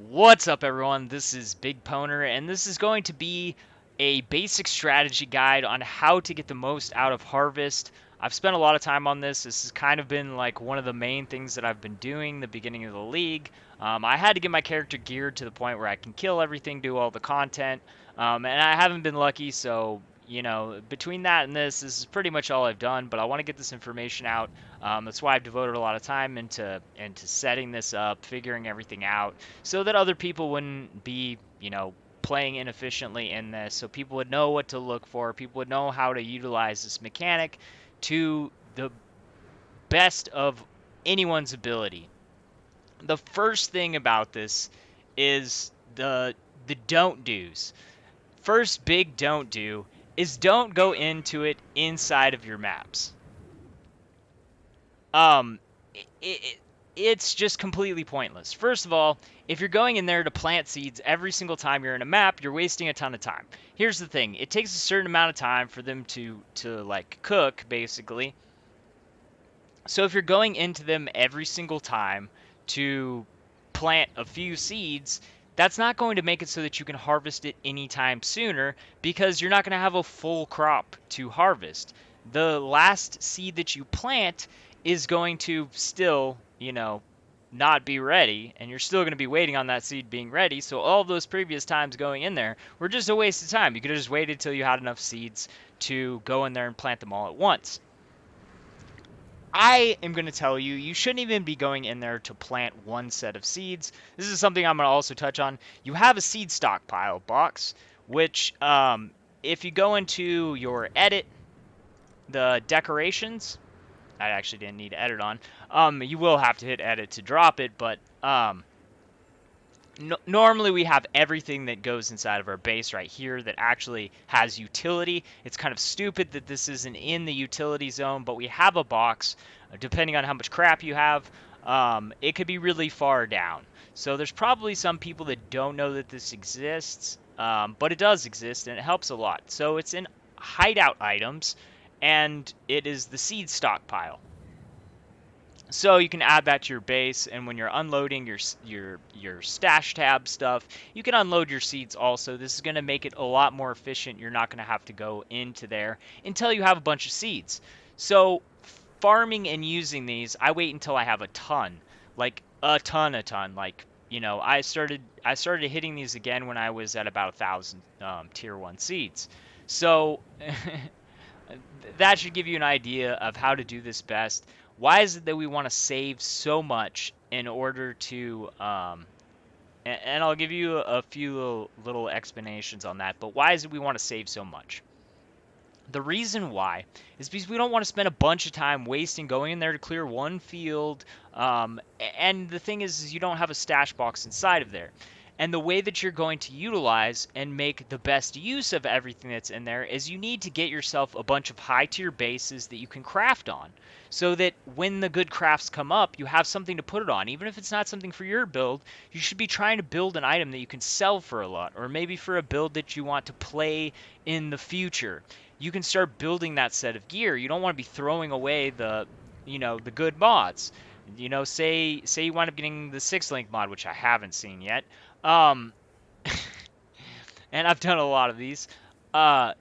What's up, everyone? This is BigPowner, and this is going to be a basic strategy guide on how to get the most out of Harvest. I've spent a lot of time on this. This has kind of been like one of the main things that I've been doing the beginning of the league. I had to get my character geared to the point where I can kill everything, do all the content, and I haven't been lucky, so between that and this is pretty much all I've done. But I want to get this information out. That's why I've devoted a lot of time into setting this up, figuring everything out so that other people wouldn't be, playing inefficiently in this. So people would know what to look for. People would know how to utilize this mechanic to the best of anyone's ability. The first thing about this is the don't do's. First big don't do is don't go into it inside of your maps. Um, it's just completely pointless. First of all, if you're going in there to plant seeds every single time you're in a map, you're wasting a ton of time. Here's the thing: it takes a certain amount of time for them to like cook, basically. So if you're going into them every single time to plant a few seeds, that's not going to make it so that you can harvest it anytime sooner because you're not going to have a full crop to harvest. The last seed that you plant is going to still, not be ready, and you're still going to be waiting on that seed being ready. So all of those previous times going in there were just a waste of time. You could have just waited till you had enough seeds to go in there and plant them all at once. I am going to tell you, you shouldn't even be going in there to plant one set of seeds. This is something I'm going to also touch on. You have a seed stockpile box, which, if you go into your edit, the decorations, I actually didn't need edit on. You will have to hit edit to drop it, but normally we have everything that goes inside of our base right here that actually has utility. It's kind of stupid that this isn't in the utility zone, but we have a box. Depending on how much crap you have, it could be really far down. So there's probably some people that don't know that this exists, but it does exist and it helps a lot. So it's in hideout items, and it is the seed stockpile. So you can add that to your base, and when you're unloading your stash tab stuff, you can unload your seeds also. This is going to make it a lot more efficient. You're not going to have to go into there until you have a bunch of seeds. So farming and using these, I wait until I have a ton, like a ton. Like, I started hitting these again when I was at about 1,000 tier 1 seeds. So that should give you an idea of how to do this best. Why is it that we want to save so much in order to, and I'll give you a few little explanations on that, but why is it we want to save so much? The reason why is because we don't want to spend a bunch of time wasting going in there to clear one field. And the thing is you don't have a stash box inside of there. And the way that you're going to utilize and make the best use of everything that's in there is you need to get yourself a bunch of high tier bases that you can craft on. So that when the good crafts come up, you have something to put it on. Even if it's not something for your build, you should be trying to build an item that you can sell for a lot. Or maybe for a build that you want to play in the future. You can start building that set of gear. You don't want to be throwing away the good mods. Say you wind up getting the 6 link mod, which I haven't seen yet. Um, and I've done a lot of these. Uh,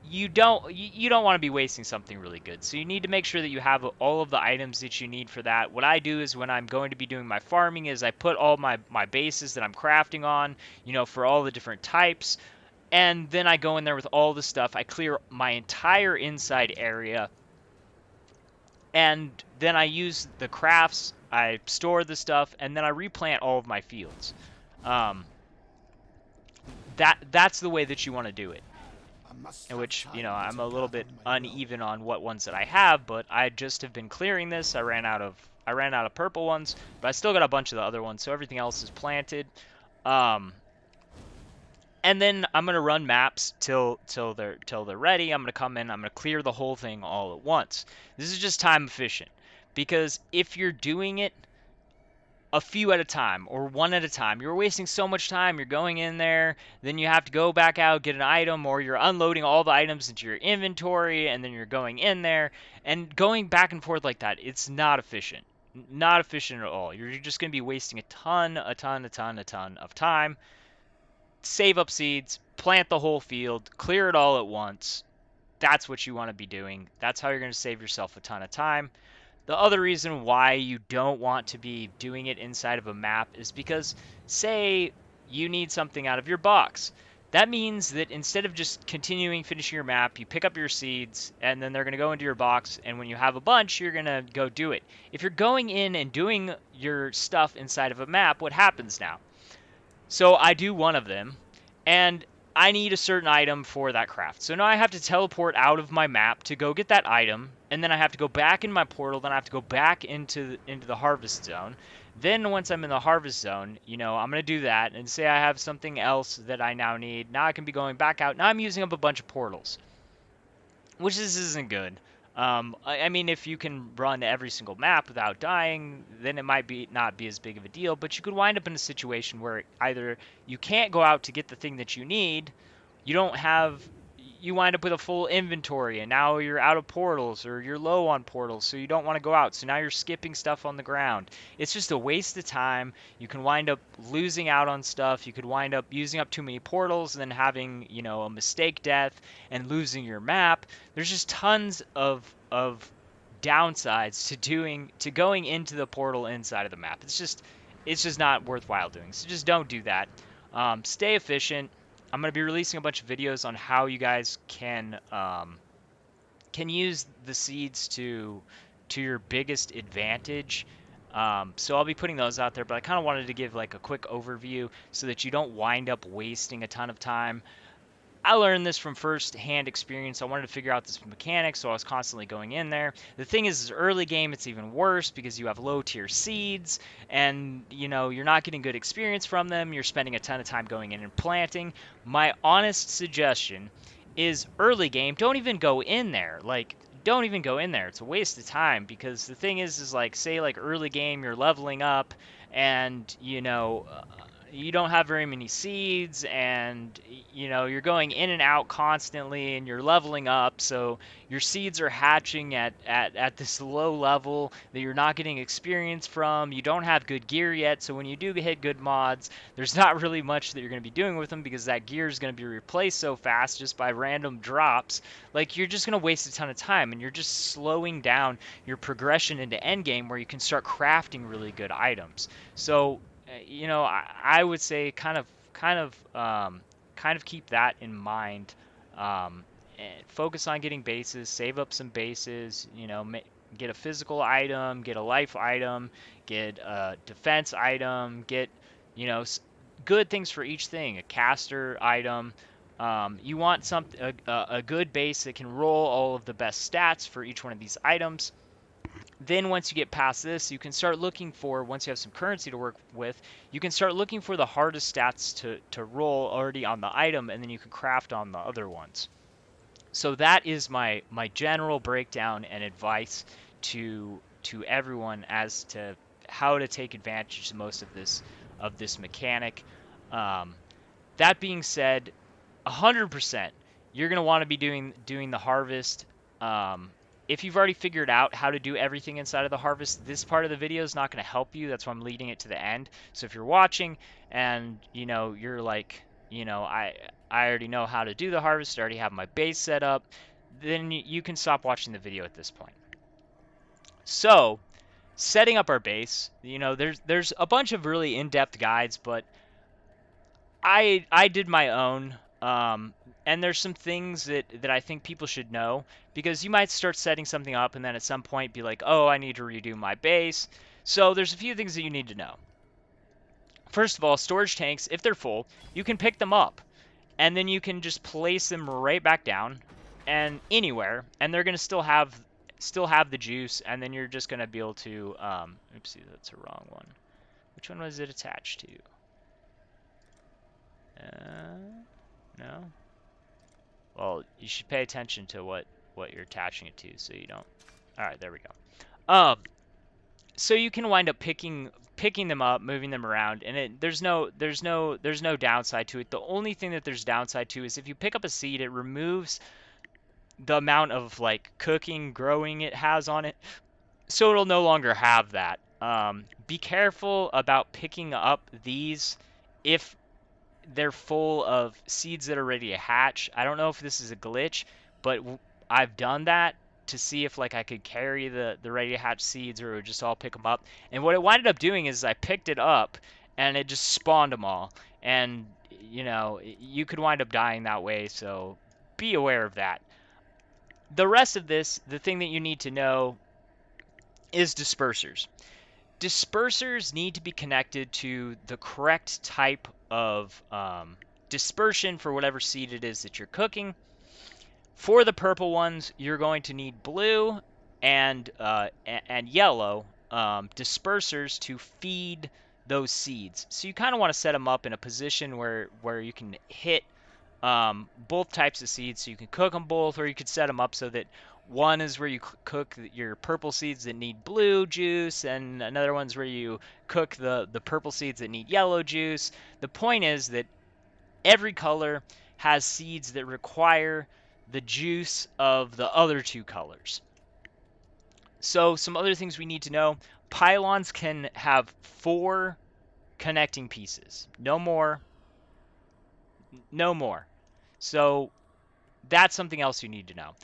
you don't want to be wasting something really good. So you need to make sure that you have all of the items that you need for that. What I do is when I'm going to be doing my farming is I put all my bases that I'm crafting on, for all the different types. And then I go in there with all the stuff. I clear my entire inside area. And then I use the crafts. I store the stuff. And then I replant all of my fields. Um, that's the way that you want to do it. In which, I'm a little bit uneven on what ones that I have. But I just have been clearing this. I ran out of purple ones. But I still got a bunch of the other ones. So everything else is planted. And then I'm gonna run maps till they're ready. I'm gonna come in. I'm gonna clear the whole thing all at once. This is just time efficient, because if you're doing it a few at a time or one at a time, you're wasting so much time. You're going in there, then you have to go back out, get an item, or you're unloading all the items into your inventory, and then you're going in there and going back and forth like that. It's not efficient. Not efficient at all. You're just going to be wasting a ton of time. Save up seeds, plant the whole field, clear it all at once. That's what you want to be doing. That's how you're going to save yourself a ton of time. The other reason why you don't want to be doing it inside of a map is because, say, you need something out of your box. That means that instead of just continuing finishing your map, you pick up your seeds and then they're going to go into your box. And when you have a bunch, you're going to go do it. If you're going in and doing your stuff inside of a map, what happens now? So I do one of them, and I need a certain item for that craft. So now I have to teleport out of my map to go get that item, and then I have to go back in my portal, then I have to go back into the harvest zone. Then once I'm in the harvest zone, I'm going to do that, and say I have something else that I now need. Now I can be going back out. Now I'm using up a bunch of portals, which this isn't good. I mean, if you can run every single map without dying, then it might be not be as big of a deal. But you could wind up in a situation where either you can't go out to get the thing that you need, you don't have, you wind up with a full inventory, and now you're out of portals or you're low on portals, so you don't want to go out. So now you're skipping stuff on the ground. It's just a waste of time. You can wind up losing out on stuff. You could wind up using up too many portals and then having, a mistake death and losing your map. There's just tons of downsides to going into the portal inside of the map. It's just not worthwhile doing. So just don't do that. Stay efficient. I'm going to be releasing a bunch of videos on how you guys can use the seeds to your biggest advantage. So I'll be putting those out there, but I kind of wanted to give like a quick overview so that you don't wind up wasting a ton of time. I learned this from first-hand experience. I wanted to figure out this mechanic, so I was constantly going in there. The thing is early game, it's even worse because you have low-tier seeds, and you're not getting good experience from them. You're spending a ton of time going in and planting. My honest suggestion is early game, don't even go in there. Like, don't even go in there. It's a waste of time because the thing is like, say like early game, you're leveling up, and you don't have very many seeds, and you're going in and out constantly, and you're leveling up, so your seeds are hatching at this low level that you're not getting experience from. You don't have good gear yet, so when you do hit good mods, there's not really much that you're going to be doing with them because that gear is going to be replaced so fast just by random drops. Like, you're just going to waste a ton of time, and you're just slowing down your progression into endgame where you can start crafting really good items. So I would say kind of keep that in mind. And focus on getting bases, save up some bases. Get a physical item, get a life item, get a defense item, get good things for each thing. A caster item. You want a good base that can roll all of the best stats for each one of these items. Then once you get past this, you can start looking for, once you have some currency to work with, you can start looking for the hardest stats to roll already on the item, and then you can craft on the other ones. So that is my general breakdown and advice to everyone as to how to take advantage the most of this mechanic. That being said, 100%, you're going to want to be doing the harvest. If you've already figured out how to do everything inside of the harvest, this part of the video is not going to help you. That's why I'm leading it to the end. So if you're watching and you're like, I already know how to do the harvest, I already have my base set up, then you can stop watching the video at this point. So setting up our base, there's a bunch of really in-depth guides, but I did my own, and there's some things that I think people should know, because you might start setting something up and then at some point be like, oh, I need to redo my base. So there's a few things that you need to know. First of all, storage tanks, if they're full, you can pick them up, and then you can just place them right back down and anywhere, and they're going to still have the juice, and then you're just going to be able to, oopsie, that's a wrong one. Which one was it attached to? No? Well, you should pay attention to what you're attaching it to, so you don't. All right, there we go. So you can wind up picking them up, moving them around, and there's no downside to it. The only thing that there's downside to is if you pick up a seed, it removes the amount of like cooking, growing it has on it. so it'll no longer have that. Be careful about picking up these if they're full of seeds that are ready to hatch. I don't know if this is a glitch, but I've done that to see if like I could carry the ready to hatch seeds or it would just all pick them up. And what it winded up doing is I picked it up and it just spawned them all. And you know, you could wind up dying that way, so be aware of that. The rest of this, the thing that you need to know is dispersers. Dispersers need to be connected to the correct type of dispersion for whatever seed it is that you're cooking. For the purple ones, you're going to need blue and yellow dispersers to feed those seeds. So you kind of want to set them up in a position where you can hit both types of seeds, so you can cook them both, or you could set them up so that one is where you cook your purple seeds that need blue juice, and another one's where you cook the purple seeds that need yellow juice. The point is that every color has seeds that require the juice of the other two colors. So some other things we need to know: pylons can have 4 connecting pieces, no more, no more. So that's something else you need to know.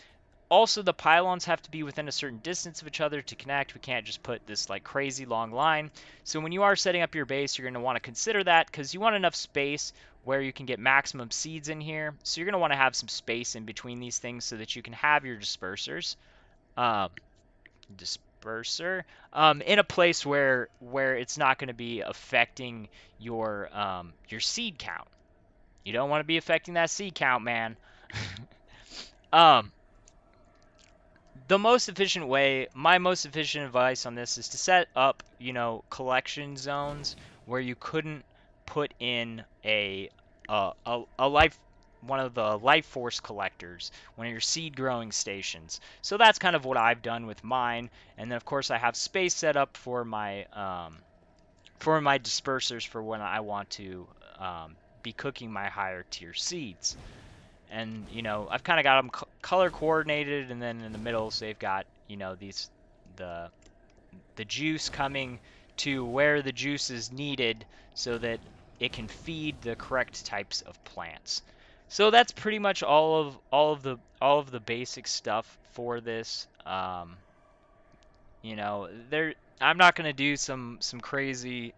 Also, the pylons have to be within a certain distance of each other to connect. We can't just put this like crazy long line. So when you are setting up your base, you're going to want to consider that because you want enough space where you can get maximum seeds in here. So you're going to want to have some space in between these things so that you can have your dispersers. Um, disperser in a place where it's not going to be affecting your seed count. You don't want to be affecting that seed count, man. um, the most efficient way, my most efficient advice on this is to set up, you know, collection zones where you couldn't put in a life one of the life force collectors, one of your seed growing stations. So that's kind of what I've done with mine, and then of course I have space set up for my dispersers for when I want to be cooking my higher tier seeds. And you know, I've kind of got them color coordinated, and then in the middle, so they've got, you know, these the the juice coming to where the juice is needed so that it can feed the correct types of plants. So that's pretty much all of the basic stuff for this. You know, there I'm not gonna do some crazy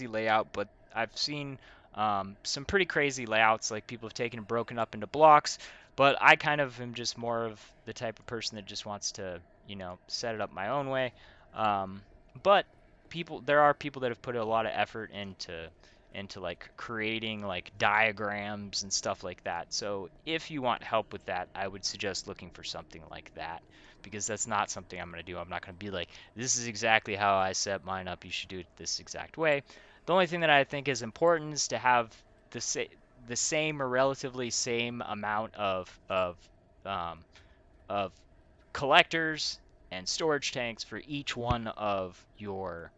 layout, but I've seen some pretty crazy layouts, like people have taken and broken up into blocks. But I kind of am just more of the type of person that just wants to, you know, set it up my own way. Um, but there are people that have put a lot of effort into like creating like diagrams and stuff like that. So if you want help with that, I would suggest looking for something like that, because that's not something I'm going to do. I'm not going to be like, this is exactly how I set mine up. You should do it this exact way. The only thing that I think is important is to have the the same or relatively same amount um, of collectors and storage tanks for each one of your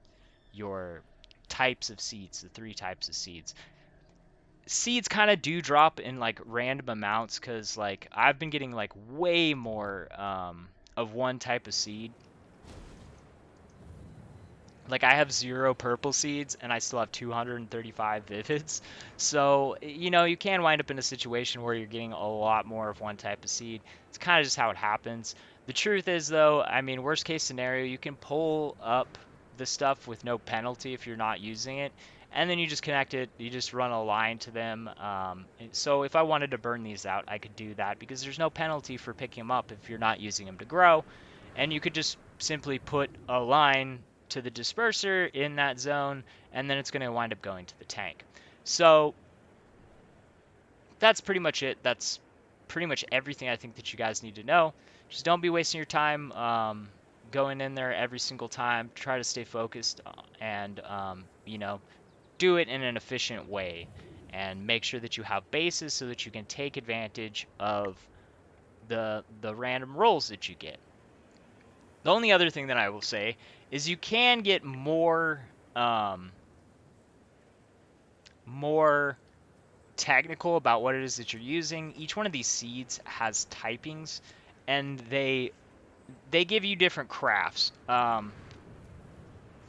types of seeds, the 3 types of seeds. Seeds kind of do drop in like random amounts because like I've been getting like way more of one type of seed. Like I have 0 purple seeds and I still have 235 vivids. So, you know, you can wind up in a situation where you're getting a lot more of one type of seed. It's kind of just how it happens. The truth is though, I mean, worst case scenario, you can pull up the stuff with no penalty if you're not using it. And then you just connect it, you just run a line to them. So if I wanted to burn these out, I could do that because there's no penalty for picking them up if you're not using them to grow. And you could just simply put a line to the disperser in that zone, and then it's going to wind up going to the tank. So that's pretty much it. That's pretty much everything I think that you guys need to know. Just don't be wasting your time going in there every single time. Try to stay focused and, you know, do it in an efficient way, and make sure that you have bases so that you can take advantage of the random rolls that you get. The only other thing that I will say is you can get more technical about what it is that you're using. Each one of these seeds has typings, and they give you different crafts.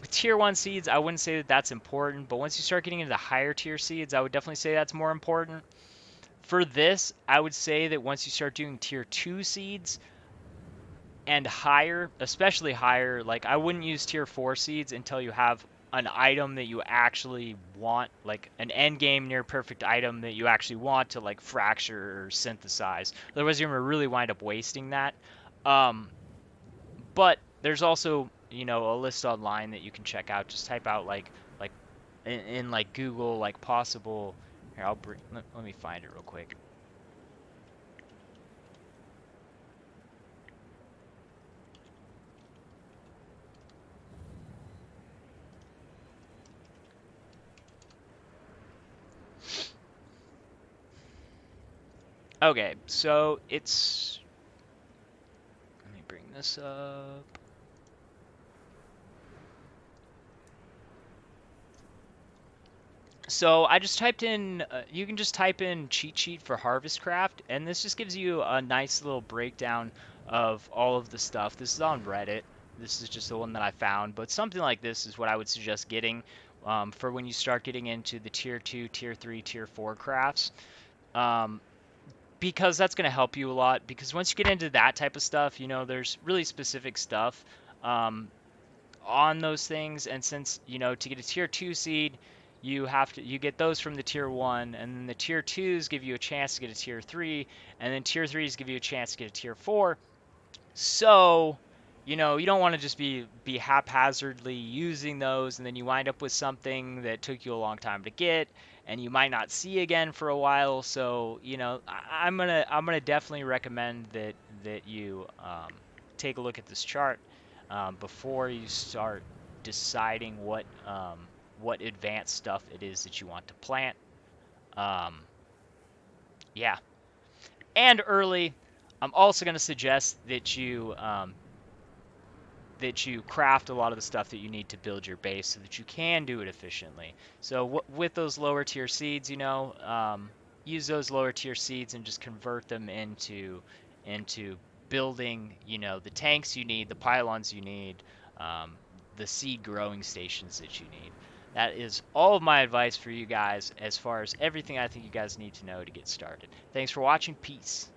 With tier 1 seeds, I wouldn't say that that's important, but once you start getting into the higher tier seeds, I would definitely say that's more important. For this, I would say that once you start doing tier 2 seeds and higher, especially higher, like I wouldn't use tier 4 seeds until you have an item that you actually want, like an end game near perfect item that you actually want to like fracture or synthesize. Otherwise, you're gonna really wind up wasting that. Um, but there's also, a list online that you can check out. Just type out like in like Google like possible. Here, let me find it real quick. Okay, so it's, let me bring this up. So I just typed in, you can just type in cheat sheet for Harvestcraft, and this just gives you a nice little breakdown of all of the stuff. This is on Reddit. This is just the one that I found, but something like this is what I would suggest getting for when you start getting into the tier 2, tier 3, tier 4 crafts. Um, because that's going to help you a lot. Because once you get into that type of stuff, there's really specific stuff. Um, on those things, and since to get a tier 2 seed you get those from the tier 1, and then the tier 2s give you a chance to get a tier 3, and then tier 3s give you a chance to get a tier 4. So you don't want to just be haphazardly using those, and then you wind up with something that took you a long time to get and you might not see again for a while. So I'm gonna definitely recommend that you take a look at this chart before you start deciding what advanced stuff it is that you want to plant. Um, yeah, and early. I'm also going to suggest that you craft a lot of the stuff that you need to build your base so that you can do it efficiently. So with those lower tier seeds, use those lower tier seeds and just convert them into building, the tanks you need, the pylons you need, um, the seed growing stations that you need. That is all of my advice for you guys as far as everything I think you guys need to know to get started. Thanks for watching. Peace.